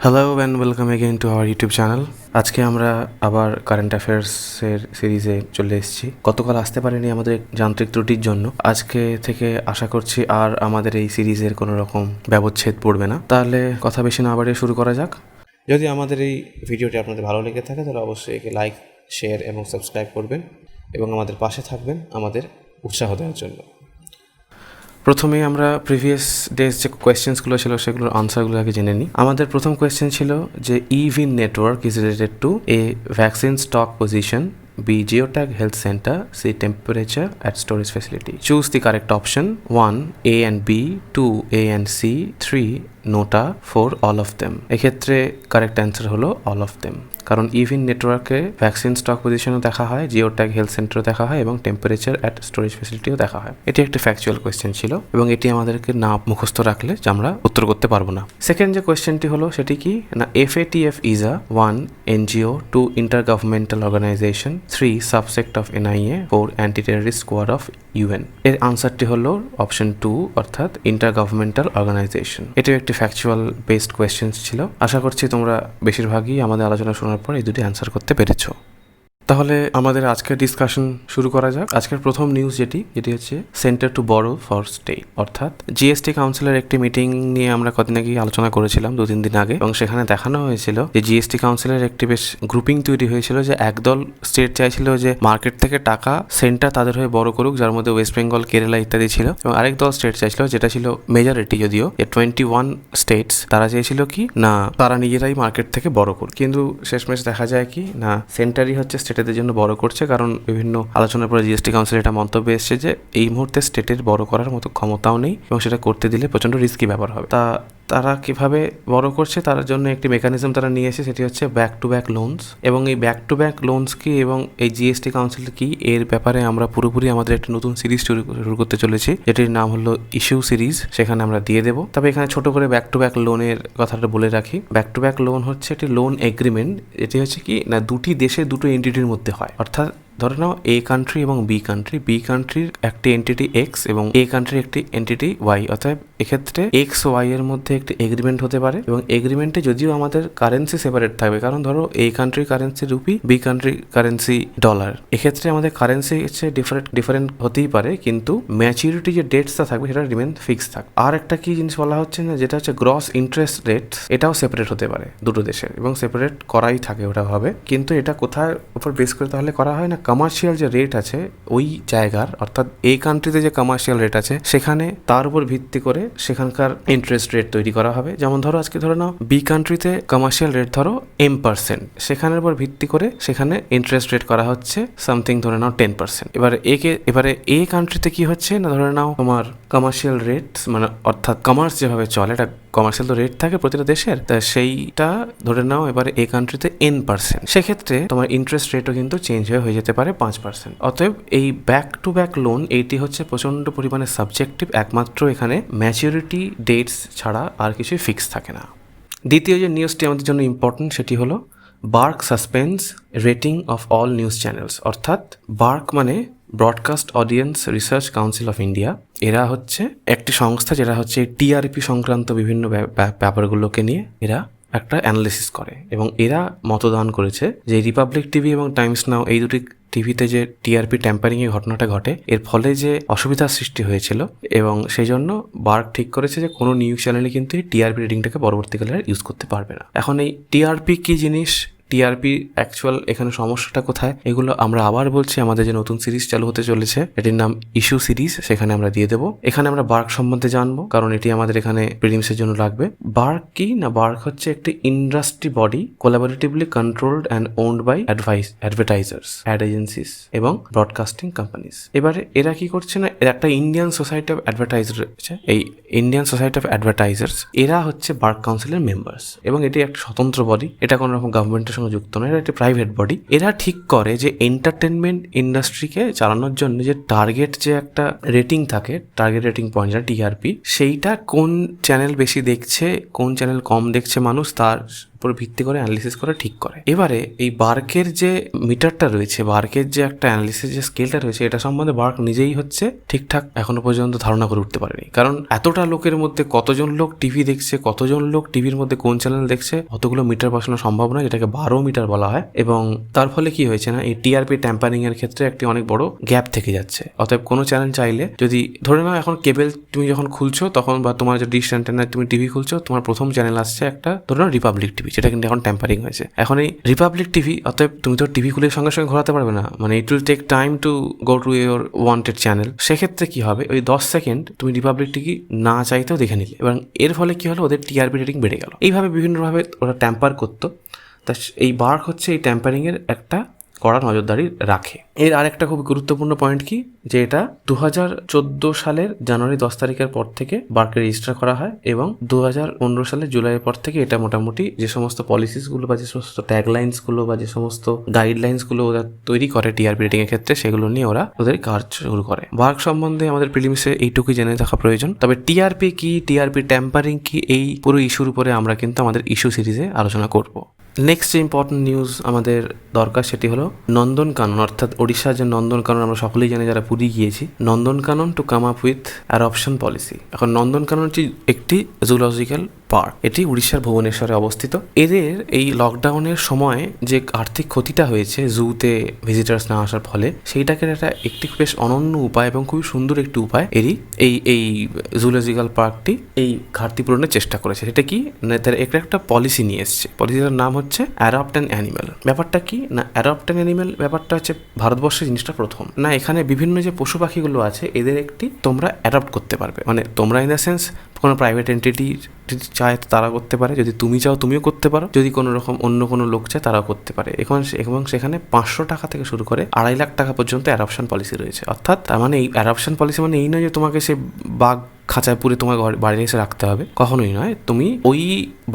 Hello and welcome again to our YouTube channel. আজকে আমরা আবার কারেন্ট অ্যাফেয়ার্সের সিরিজে চলে এসেছি। গতকাল আসতে পারিনি আমাদের যান্ত্রিক ত্রুটির জন্য। আজকে থেকে আশা করছি আর আমাদের এই সিরিজের কোনো রকম ব্যবচ্ছেদ পড়বে না। তাহলে কথা বেশি না বাড়িয়ে শুরু করা যাক। যদি আমাদের এই ভিডিওটি আপনাদের ভালো লেগে থাকে তাহলে অবশ্যই একে লাইক, শেয়ার এবং সাবস্ক্রাইব করবেন এবং আমাদের পাশে থাকবেন আমাদের উৎসাহ দেওয়ার জন্য। প্রথমে আমরা প্রিভিয়াস ডেজ যে কোয়েশ্চেন্সগুলো ছিল সেগুলোর আনসারগুলো আগে জেনে নিই। আমাদের প্রথম কোয়েশ্চেন ছিল যে even network is related to A vaccine stock position, B. Geotag Health Center, C. Temperature at storage facility. Choose the correct option. 1. A and B, 2. A and C, 3. নোটা, 4. All of them. এক্ষেত্রে correct answer হলো all of them, কারণ even নেটওয়ার্কে vaccine stock পজিশনও দেখা হয়, geotag health সেন্টারও দেখা হয় এবং temperature at storage ফ্যাসিলিটিও দেখা হয়। এটি একটি ফ্যাকচুয়াল কোয়েশ্চেন ছিল এবং এটি আমাদেরকে না মুখস্থ রাখলে আমরা উত্তর করতে পারবো না। সেকেন্ড যে কোয়েশ্চেনটি হলো সেটি কি না, FATF is a 1. NGO, 2. Intergovernmental organisation, 3. Subsect of NIA, 4. Anti terrorist squad of UN। এর আনসারটি হলো অপশন 2 অর্থাৎ ইন্টারগভর্নমেন্টাল অর্গানাইজেশন। এটিও একটি ফ্যাকচুয়াল বেসড কোয়েশ্চেন ছিল। আশা করছি তোমরা বেশিরভাগই আমাদের আলোচনা শোনার পর এই দুটি অ্যান্সার করতে পেরেছো। তাহলে আমাদের আজকের ডিসকাশন শুরু করা যাক। আজকের প্রথম নিউজ যেটি হচ্ছে centre to borrow for state, অর্থাৎ জিএসটি কাউন্সিলের একটি মিটিং নিয়ে আমরা কদিন আগে আলোচনা করেছিলাম, 2-3 দিন আগে, এবং সেখানে দেখানো হয়েছিল যে জিএসটি কাউন্সিলের একটি বেশ গ্রুপিং তৈরি হয়েছিল যে একদল স্টেট চাইছিল যে মার্কেট থেকে টাকা সেন্টার তাদের হয়ে বড় করুক, যার মধ্যে ওয়েস্ট বেঙ্গল, কেরালা ইত্যাদি ছিল, এবং আরেক দল স্টেট চাইছিল, যেটা ছিল মেজরিটি যদিও 21 স্টেটস, তারা চেয়েছিল কি না তারা নিজেরাই মার্কেট থেকে বড় করুক। কিন্তু শেষমেশ দেখা যায় কি না সেন্টারই হচ্ছে স্টেটের জন্য বড় করছে, কারণ বিভিন্ন আলোচনার পরে জিএসটি কাউন্সিল এটা মন্তব্য এসেছে যে এই মুহূর্তে স্টেটের বড় করার মতো ক্ষমতাও নেই এবং সেটা করতে দিলে প্রচণ্ড রিস্কি ব্যাপার হবে। তারা কিভাবে বড় করছে তার জন্য একটি মেকানিজম তারা নিয়ে এসে, সেটি হচ্ছে ব্যাক টু ব্যাক লোনস। এবং এই ব্যাক টু ব্যাক লোনস কি এবং এই জিএসটি কাউন্সিল কি, এর ব্যাপারে আমরা পুরোপুরি আমাদের একটি নতুন সিরিজ শুরু করতে চলেছি, যেটির নাম হলো ইস্যু সিরিজ। সেখানে আমরা দিয়ে দেবো। তবে এখানে ছোট করে ব্যাক টু ব্যাক লোনের কথাটা বলে রাখি। ব্যাক টু ব্যাক লোন হচ্ছে একটি লোন এগ্রিমেন্ট। এটি হচ্ছে কি না দুটি দেশের দুটো এন্টিটির মধ্যে হয়, অর্থাৎ ধরে নাও এ কান্ট্রি এবং বি কান্ট্রির একটি এন্টিটি এক্স এবং এ কান্ট্রির একটি এন্টিটি ওয়াই, অর্থাৎ এক্ষেত্রে এক্স ওয়াই এর মধ্যে একটি এগ্রিমেন্ট হতে পারে এবং এগ্রিমেন্টে যদিও আমাদের কারেন্সি সেপারেট থাকবে, কারণ ধরো এ কান্ট্রির কারেন্সি রুপি, বি কান্ট্রির কারেন্সি ডলার, এক্ষেত্রে আমাদের কারেন্সি হচ্ছে ডিফারেন্ট হতেই পারে, কিন্তু ম্যাচুরিটি যে ডেটসটা থাকবে সেটা রিমেন ফিক্স থাকবে। আর একটা কি জিনিস বলা হচ্ছে না, যেটা হচ্ছে গ্রস ইন্টারেস্ট রেট, এটাও সেপারেট হতে পারে দুটো দেশের এবং সেপারেট করাই থাকে ওটা হবে। কিন্তু এটা কোথায় উপর বেস করে তাহলে করা হয় না, কমার্শিয়াল যে রেট আছে ওই জায়গার, অর্থাৎ এই কান্ট্রিতে যে কমার্শিয়াল রেট আছে সেখানে তার উপর ভিত্তি করে সেখানকার ইন্টারেস্ট রেট তৈরি করা হবে। যেমন ধরো আজকে ধরে নাও বি কান্ট্রিতে কমার্শিয়াল রেট ধরো M%, সেখানের উপর ভিত্তি করে সেখানে ইন্টারেস্ট রেট করা হচ্ছে সামথিং ধরে নাও 10%। এবারে এ কান্ট্রিতে কি হচ্ছে না, ধরে নাও তোমার কমার্শিয়াল রেট মানে অর্থাৎ কমার্স যেভাবে চলে, এটা কমার্শিয়াল তো রেট থাকে প্রতিটা দেশের, তা সেইটা ধরে নাও এবারে এ কান্ট্রিতে N%, সেক্ষেত্রে তোমার ইন্টারেস্ট রেটও কিন্তু চেঞ্জ হয়ে যেতে পারে 5%। অতএব এই ব্যাক টু ব্যাক লোন এইটি হচ্ছে প্রচন্ড পরিমাণে সাবজেক্টিভ, একমাত্র এখানে ম্যাচুরিটি ডেটস ছাড়া আর কিছু ফিক্স থাকে না। দ্বিতীয় যে নিউজটি আমাদের জন্য ইম্পর্টেন্ট সেটি হলো BARC suspends rating of all news channels, অর্থাৎ বার্ক মানে broadcast audience research council of India. এরা হচ্ছে একটি সংস্থা যেটা হচ্ছে টিআরপি সংক্রান্ত বিভিন্ন ব্যাপারগুলোকে নিয়ে এরা একটা অ্যানালিসিস করে এবং এরা মতদান করেছে যে রিপাবলিক টিভি এবং টাইমস নাও এই দুটি টিভিতে যে টিআরপি ট্যাম্পারিংয়ের ঘটনাটা ঘটে, এর ফলে যে অসুবিধার সৃষ্টি হয়েছিল এবং সেই জন্য বার্ক ঠিক করেছে যে কোনো নিউজ চ্যানেলে কিন্তু এই টিআরপি রেটিংটাকে পরবর্তীকালে ইউজ করতে পারবে না। এখন এই টিআরপি কি জিনিস, টিআরপি অ্যাকচুয়াল এখানে সমস্যাটা কোথায়, এগুলো আমরা আবার বলছি আমাদের যে নতুন সিরিজ চালু হতে চলেছে এটির নাম ইস্যু সিরিজ, সেখানে আমরা দিয়ে দেবো। এখানে আমরা বার্ক সম্বন্ধে জানবো, কারণ এটি আমাদের এখানে প্রিলিমসের জন্য লাগবে। বার্ক কি না, বার্ক হচ্ছে একটি industry body collaboratively controlled and owned by advertisers, ad agencies এবং ব্রডকাস্টিং কোম্পানিজ। এবারে এরা কি করছে না, এরা একটা ইন্ডিয়ান সোসাইটি অফ অ্যাডভার্টাইজার রয়েছে, এই ইন্ডিয়ান সোসাইটি অফ অ্যাডভার্টাইজার্স এরা হচ্ছে বার্ক কাউন্সিলের মেম্বার্স এবং এটি একটা স্বতন্ত্র বডি, এটা কোনো রকম গভর্নমেন্টের সঙ্গে যুক্ত নয়, এটা একটি প্রাইভেট বডি। এরা ঠিক করে যে এন্টারটেনমেন্ট ইন্ডাস্ট্রিকে চালানোর জন্য যে টার্গেট যে একটা রেটিং থাকে, টার্গেট রেটিং পয়েন্ট যেটা টিআরপি, সেইটা কোন চ্যানেল বেশি দেখছে, কোন চ্যানেল কম দেখছে মানুষ, তার উপর ভিত্তি করে অ্যানালিসিস করে ঠিক করে। এবারে এই বার্কের যে মিটারটা রয়েছে, বার্কের যে একটা অ্যানালিসিস যে স্কেলটা রয়েছে, এটা সম্বন্ধে বার্ক নিজেই হচ্ছে ঠিকঠাক এখনো পর্যন্ত ধারণা করে উঠতে পারেনি। কারণ এতটা লোকের মধ্যে কতজন লোক টিভি দেখছে, কতজন লোক টিভির মধ্যে কোন চ্যানেল দেখছে, অতগুলো মিটার বসানো সম্ভব নয়, যেটাকে 12 মিটার বলা হয়। এবং তার ফলে কি হয়েছে না, এই টিআরপি ট্যাম্পারিং এর ক্ষেত্রে একটি অনেক বড় গ্যাপ থেকে যাচ্ছে। অতএব কোনো চ্যানেল চাইলে, যদি ধরে নাও এখন কেবল তুমি যখন খুলছো তখন, বা তোমার যে ডিশ অ্যান্টেনায় তুমি টিভি খুলছো, তোমার প্রথম চ্যানেল আসছে একটা ধরে নাও রিপাবলিক টিভি, যেটা কিন্তু এখন ট্যাম্পারিং হয়েছে। এখন এই রিপাবলিক টিভি, অতএব তুমি তো টিভি খুলে সঙ্গে সঙ্গে ঘোরাতে পারবে না, মানে it will take time to go to your wanted channel. সেক্ষেত্রে কি হবে, ওই 10 সেকেন্ড তুমি রিপাবলিক টিভি না চাইতেও দেখে নিলে, এবং এর ফলে কি হলো, ওদের টিআরপি রেটিং বেড়ে গেল। এইভাবে বিভিন্নভাবে ওরা ট্যাম্পার করতো। তা এই বার্ক হচ্ছে এই ট্যাম্পারিং এর একটা কড়া নজরদারি রাখে। এর আরেকটা খুব গুরুত্বপূর্ণ পয়েন্ট কি, যে এটা 2014 সালের জানুয়ারি 10 তারিখের পর থেকে বার্কে রেজিস্টার করা হয়, এবং 2015 সালের জুলাইয়ের পর থেকে এটা মোটামুটি যে সমস্ত পলিসিসগুলো বা যে সমস্ত ট্যাগলাইন্সগুলো বা যে সমস্ত গাইডলাইন্সগুলো ওরা তৈরি করে টিআরপি রেটিং এর ক্ষেত্রে, সেগুলো নিয়ে ওরা ওদের কাজ শুরু করে। বার্ক সম্বন্ধে আমাদের প্রিলিমসে এইটুকুই জেনে থাকা প্রয়োজন। তবে টিআরপি কি, টিআরপি ট্যাম্পারিং কি, এই পুরো ইস্যুর উপরে আমরা কিন্তু আমাদের ইস্যু সিরিজে আলোচনা করব। নেক্সট যে ইম্পর্টেন্ট নিউজ আমাদের দরকার, সেটি হলো নন্দনকানন, অর্থাৎ ওড়িশার যে নন্দনকানন আমরা সকলেই জানি যারা পুরী গিয়েছি, Nandankanan to come up with adoption policy. এখন নন্দনকাননটি একটি জুলজিক্যাল পার্ক, এটি উড়িষ্যার ভুবনেশ্বরে অবস্থিত। এদের এই লকডাউনের সময় যে আর্থিক ক্ষতিটা হয়েছে জুতে ভিজিটার্স না আসার ফলে, সেইটাকে একটি বেশ অনন্য উপায় এবং খুবই সুন্দর একটি উপায় এরই এই জুলজিক্যাল পার্কটি এই ঘাটতি পূরণের চেষ্টা করেছে। সেটা কি না, তার একটা পলিসি নিয়ে এসছে। পলিসিটার নাম হচ্ছে অ্যাডপ্ট অ্যান অ্যানিম্যাল। ব্যাপারটা কি না, অ্যাডপ্ট অ্যান অ্যানিম্যাল ব্যাপারটা হচ্ছে ভারতবর্ষের জিনিসটা প্রথম না, এখানে বিভিন্ন যে পশু পাখিগুলো আছে এদের একটি তোমরা অ্যাডপ্ট করতে পারবে। মানে তোমরা ইন দ্য সেন্স কোনো প্রাইভেট এন্টিটি চায় তারা করতে পারে, যদি তুমি চাও তুমিও করতে পারো, যদি কোনো রকম অন্য কোনো লোক চায় তারাও করতে পারে। এবং সেখানে 500 টাকা থেকে শুরু করে 2.5 লাখ টাকা পর্যন্ত অ্যাডপশন পলিসি রয়েছে। অর্থাৎ তার মানে এই অ্যাডপশন পলিসি মানে এই নয় যে তোমাকে সে বাঘ খাঁচায় পুরে তোমার বাড়িতে এসে রাখতে হবে, কখনোই নয়। তুমি ওই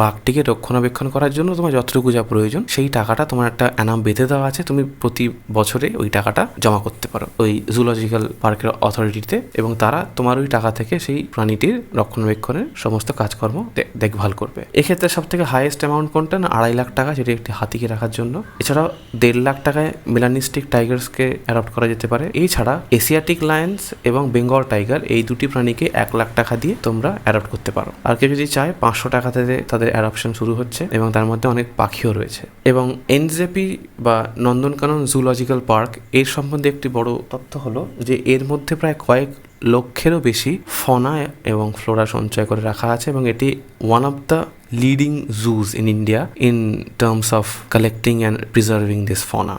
বাঘটিকে রক্ষণাবেক্ষণ করার জন্য তোমার যতটুকু যা প্রয়োজন সেই টাকাটা তোমার একটা অ্যানাম বেঁধে দেওয়া আছে, তুমি প্রতি বছরে ওই টাকাটা জমা করতে পারো ওই জুলজিক্যাল পার্কের অথরিটিতে, এবং তারা তোমার ওই টাকা থেকে সেই প্রাণীটির রক্ষণাবেক্ষণের সমস্ত কাজকর্ম দেখভাল করবে। এক্ষেত্রে সব থেকে হাইয়েস্ট অ্যামাউন্ট কোনটা না, 2.5 লাখ টাকা, যেটি একটি হাতিকে রাখার জন্য। এছাড়াও 1.5 লাখ টাকায় মেলানিস্টিক টাইগার্সকে অ্যাডপ্ট করা যেতে পারে। এছাড়া এশিয়াটিক লায়ন্স এবং বেঙ্গল টাইগার, এই দুটি প্রাণীকে 1 লাখ টাকা দিয়ে তোমরা অ্যাডপ্ট করতে পারো। আর কেউ যদি চায় 500 টাকাতে তাদের অ্যাডপশন শুরু হচ্ছে, এবং তার মধ্যে অনেক পাখিও রয়েছে। এবং এনজেপি বা নন্দনকানন জুলজিক্যাল পার্ক, এর সম্বন্ধে একটি বড় তথ্য হলো যে এর মধ্যে প্রায় কয়েক লক্ষেরও বেশি ফনা এবং ফ্লোরা সঞ্চয় করে রাখা আছে, এবং এটি one of the leading zoos in India in terms of collecting and preserving this fauna.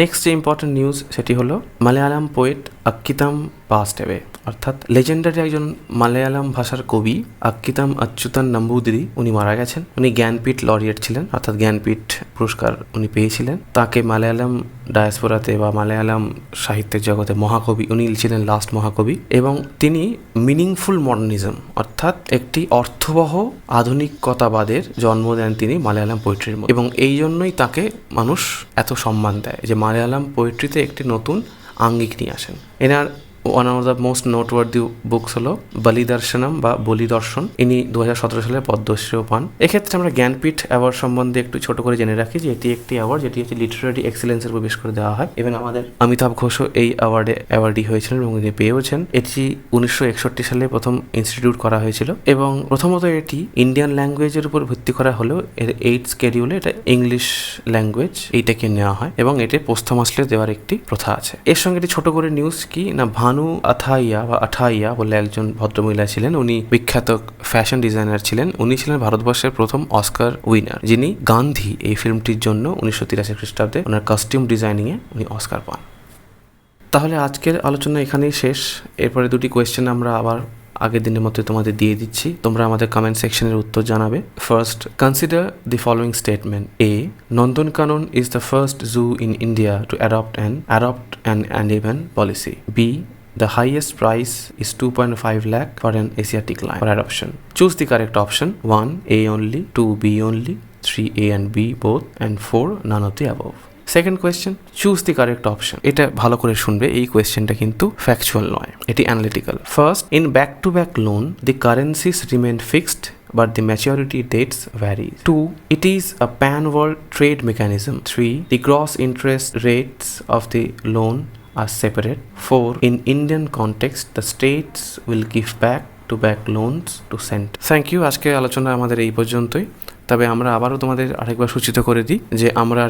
Next যে ইম্পর্টেন্ট নিউজ সেটি হলো Malayalam poet Akkitham passed away, অর্থাৎ লেজেন্ডারি একজন মালয়ালম ভাষার কবি আক্কিতাম অচ্যুতান নাম্বুদিরি, উনি মারা গেছেন। উনি জ্ঞানপীঠ লরিয়েট ছিলেন, অর্থাৎ জ্ঞানপীঠ পুরস্কার উনি পেয়েছিলেন। তাকে মালয়ালম ডায়াসপোরাতে বা মালয়ালম সাহিত্যের জগতে মহাকবি, উনি ছিলেন লাস্ট মহাকবি। এবং তিনি মিনিংফুল মডার্নিজম, অর্থাৎ একটি অর্থবহ আধুনিকতাবাদের জন্ম দেন তিনি মালয়ালম পোয়েট্রির মধ্যে, এবং এই জন্যই তাকে মানুষ এত সম্মান দেয় যে মালয়ালম পোয়েট্রিতে একটি নতুন আঙ্গিক নিয়ে আসেন। এনার one of the most noteworthy books হলো বলিদর্শনম বা বলিদর্শন। ইনি 2017 সালে পদ্মশ্রীও পান। এক্ষেত্রে আমরা জ্ঞানপীঠ অ্যাওয়ার্ড সম্বন্ধে একটু ছোট করে জেনে রাখি যে এটি একটি অ্যাওয়ার্ড যেটি হচ্ছে লিটারারি এক্সেলেন্সের উপর বেশ করে দেওয়া হয়, এবং আমাদের অমিতাভ ঘোষও এই অ্যাওয়ার্ডই হয়েছিলেন এবং তিনি পেয়েওছেন। এটি 1961 সালে প্রথম ইনস্টিটিউট করা হয়েছিল, এবং প্রথমত এটি ইন্ডিয়ান ল্যাঙ্গুয়েজের উপর ভিত্তি করা হলেও এর 8 স্কেডিউলে এটা ইংলিশ ল্যাঙ্গুয়েজ এইটাকে নেওয়া হয়, এবং এটি পোস্টমাসলে দেওয়ার একটি প্রথা আছে। এর সঙ্গে একটি ছোট করে নিউজ কি না, ভানু আঠাইয়া বলে একজন ভদ্রমহিলা ছিলেন। উনি বিখ্যাত ফ্যাশন ডিজাইনার ছিলেন। উনি ছিলেন ভারতবর্ষের প্রথম অস্কার উইনার, যিনি গান্ধী এই ফিল্মটির জন্য 1983 খ্রিস্টাব্দে ওনার কস্টিউম ডিজাইনিংয়ে উনি অস্কার পান। তাহলে আজকের আলোচনা এখানেই শেষ। এরপরে দুটি কোয়েশ্চেন আমরা আবার আগের দিনের মতো তোমাদের দিয়ে দিচ্ছি, তোমরা আমাদের কমেন্ট সেকশনের উত্তর জানাবে। First, consider the following statement. A, Nandankanan is the first zoo in India to adopt an animal policy. B, the highest price is 2.5 lakh for an Asiatic lion for adoption. Choose the correct option. 1, A only, 2, B only, 3, A and B both, and 4, none of the above. Second question, choose the correct option. এটা ভালো করে শুনবে, এই কোয়েশ্চেনটা কিন্তু factual নয়, এটি analytical. First, in back to back loan the currencies remain fixed but the maturity dates vary. 2. It is a pan-world trade mechanism. 3. The gross interest rates of the loan are separate. 4. In Indian context, the states will give back to back loans to center. Thank you. আজকে আলোচনা আমাদের এই পর্যন্তই। তবে আমরা আবারও তোমাদের আরেকবার সূচিত করে দিই যে আমরা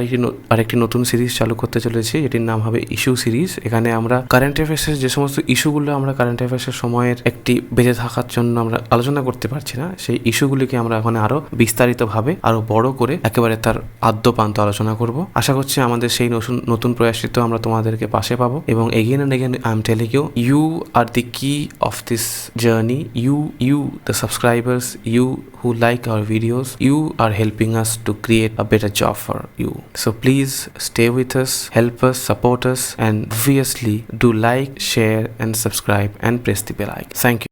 আরেকটি নতুন সিরিজ চালু করতে চলেছি, এটির নাম হবে ইস্যু সিরিজ। এখানে আমরা কারেন্ট অ্যাফেয়ার্সের যে সমস্ত ইস্যুগুলো আমরা কারেন্ট অ্যাফেয়ার্সের সময়ের একটি বেঁচে থাকার জন্য আমরা আলোচনা করতে পারছি না, সেই ইস্যুগুলিকে আমরা ওখানে আরও বিস্তারিতভাবে আরও বড় করে একেবারে তার আদ্যপান্ত আলোচনা করব। আশা করছি আমাদের সেই নতুন প্রয়াসিত আমরা তোমাদেরকে পাশে পাবো। এবং again and again I am telling you are the key of this journey. You the subscribers, you who like our videos, you are helping us to create a better job for you. So please stay with us, help us, support us, and obviously do like, share and subscribe and press the bell icon. Thank you.